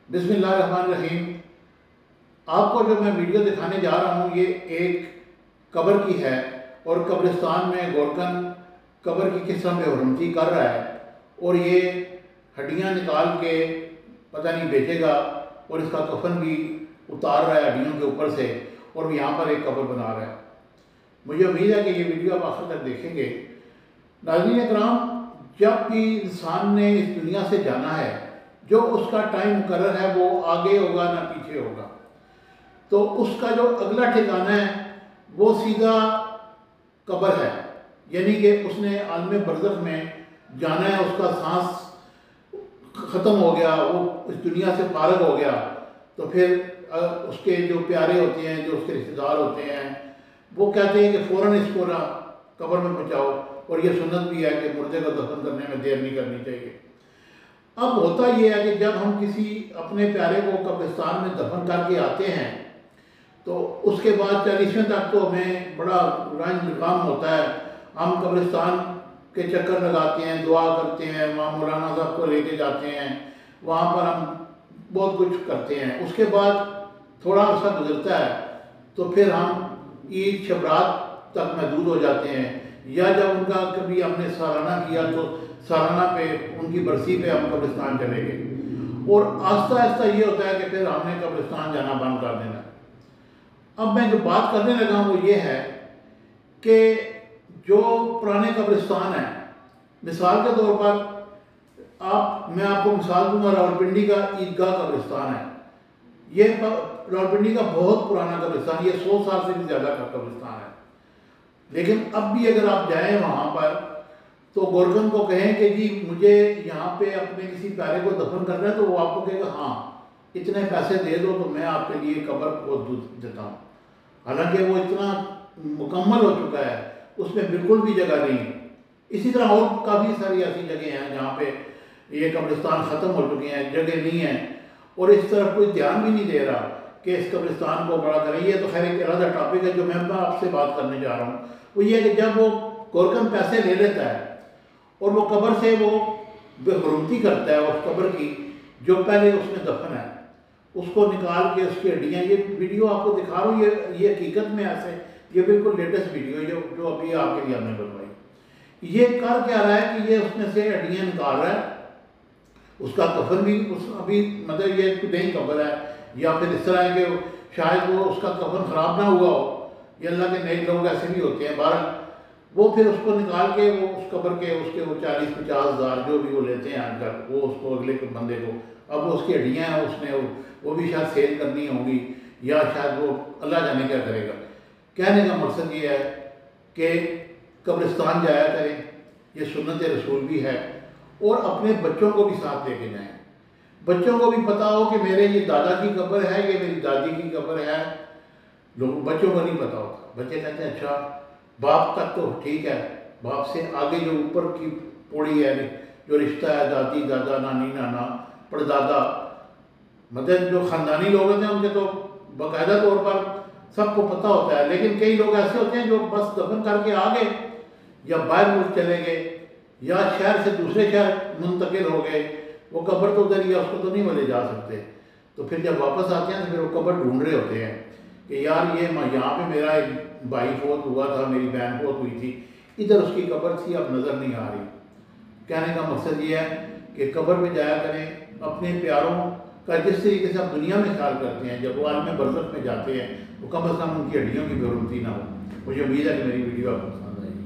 बिस्मिल्लाहिर्रहमानिर्रहीम। आपको जो मैं वीडियो दिखाने जा रहा हूँ ये एक कब्र की है और कब्रिस्तान में गोरकन कब्र की किस तरह बेहरमती कर रहा है और ये हड्डियाँ निकाल के पता नहीं बेचेगा और इसका कफन भी उतार रहा है हड्डियों के ऊपर से और यहाँ पर एक कब्र बना रहा है। मुझे उम्मीद है कि ये वीडियो आप आखिर तक देखेंगे। नाज़रीन इकराम, जब भी इंसान ने इस दुनिया से जाना है, जो उसका टाइम मुकर्रर है वो आगे होगा ना पीछे होगा, तो उसका जो अगला ठिकाना है वो सीधा कब्र है। यानी कि उसने आलम बरज़ख में जाना है, उसका सांस ख़त्म हो गया, वो इस दुनिया से फारग हो गया, तो फिर उसके जो प्यारे होते हैं, जो उसके रिश्तेदार होते हैं, वो कहते हैं कि फ़ौरन इसको ना कब्र में पहुँचाओ। और ये सुन्नत भी है कि मुर्दे को दफन करने में देर नहीं करनी चाहिए। अब होता ये है कि जब हम किसी अपने प्यारे को कब्रिस्तान में दफन करके आते हैं तो उसके बाद 40वें तक तो हमें बड़ा रंज काम होता है। हम कब्रिस्तान के चक्कर लगाते हैं, दुआ करते हैं, वहाँ मौलाना साहब को लेके जाते हैं, वहाँ पर हम बहुत कुछ करते हैं। उसके बाद थोड़ा अर्सा गुजरता है तो फिर हम ईद शबरात तक महदूद हो जाते हैं, या जब उनका कभी हमने सालाना किया तो सालाना पे उनकी बरसी पे हम कब्रिस्तान चले गए। और आहिस्ता आहिस्ता ये होता है कि फिर हमने कब्रिस्तान जाना बंद कर देना। अब मैं जो बात करने लगा हूँ वो ये है कि जो पुराने कब्रिस्तान हैं, मिसाल के तौर पर मैं आपको मिसाल दूंगा, रावलपिंडी का ईदगाह कब्रिस्तान है। ये रावलपिंडी का बहुत पुराना कब्रिस्तान, ये 100 साल से भी ज़्यादा का कब्रिस्तान है। लेकिन अब भी अगर आप जाएँ वहाँ पर तो गोरकन को कहें कि जी मुझे यहाँ पे अपने किसी प्यारे को दफन करना है, तो वो आपको कहेगा हाँ इतने पैसे दे दो तो मैं आपके लिए कब्र खोद देता हूँ। हालांकि वो इतना मुकम्मल हो चुका है, उसमें बिल्कुल भी जगह नहीं है। इसी तरह और काफ़ी सारी ऐसी जगह हैं जहाँ पे ये कब्रिस्तान ख़त्म हो चुके हैं, जगह नहीं है और इस तरफ कोई ध्यान भी नहीं दे रहा कि इस कब्रिस्तान को बड़ा करें। ये तो खैर एक अलग टॉपिक है। जो मैं आपसे बात करने जा रहा हूँ वो ये है कि जब वो गोरकन पैसे ले लेता है और वो कब्र से वो बेहरमती करता है उस कब्र की जो पहले उसमें दफन है, उसको निकाल के उसकी हड्डियाँ, ये वीडियो आपको दिखा रहा हूँ, ये हकीकत में ऐसे ये बिल्कुल लेटेस्ट वीडियो है जो अभी आपके लिए हमने बनवाई। ये कर क्या रहा है कि ये उसमें से हड्डियाँ निकाल रहा है, उसका कफन भी अभी मतलब ये नहीं कब्र है, या फिर इस तरह है कि शायद वो उसका कफन ख़राब ना हुआ हो, ये अल्लाह के नए लोग ऐसे भी होते हैं। बाहर वो फिर उसको निकाल के वो उस कब्र के उसके वो 40-50 हज़ार जो भी वो लेते हैं आजकल, वो उसको अगले बंदे को, अब वो उसकी हड्डियाँ हैं उसने वो भी शायद सेल करनी होंगी या शायद वो अल्लाह जाने क्या करेगा। कहने का मकसद ये है कि कब्रिस्तान जाया करें, ये सुन्नत रसूल भी है, और अपने बच्चों को भी साथ लेके जाएँ। बच्चों को भी पता हो कि मेरे ये दादा की कब्र है, ये मेरी दादी की कब्र है। लोग बच्चों को नहीं पता होता, बच्चे कहते हैं अच्छा बाप तक तो ठीक है, बाप से आगे जो ऊपर की पौड़ी है, जो रिश्ता है दादी दादा नानी नाना परदादा, मतलब जो ख़ानदानी लोग होते हैं उनके तो बाकायदा तौर पर सबको पता होता है। लेकिन कई लोग ऐसे होते हैं जो बस दफन करके आ गए या बाहर मुल्क चले गए या शहर से दूसरे शहर मुंतकिल हो गए, वो कब्र तो उधर या उसको तो नहीं ले जा सकते। तो फिर जब वापस आते हैं तो फिर वो कब्र ढूंढ रहे होते हैं कि यार ये यहाँ पे मेरा एक भाई फोत हुआ था, मेरी बहन फोत हुई थी, इधर उसकी कब्र थी, अब नज़र नहीं आ रही। कहने का मकसद ये है कि कब्र में जाया करें, अपने प्यारों का जिस तरीके से आप दुनिया में ख्याल करते हैं, जब वो आलम बरज़ख में जाते हैं तो कम अज़ कम उनकी हड्डियों की बेहरमती ना हो। मुझे उम्मीद है कि मेरी वीडियो आपको पसंद आई।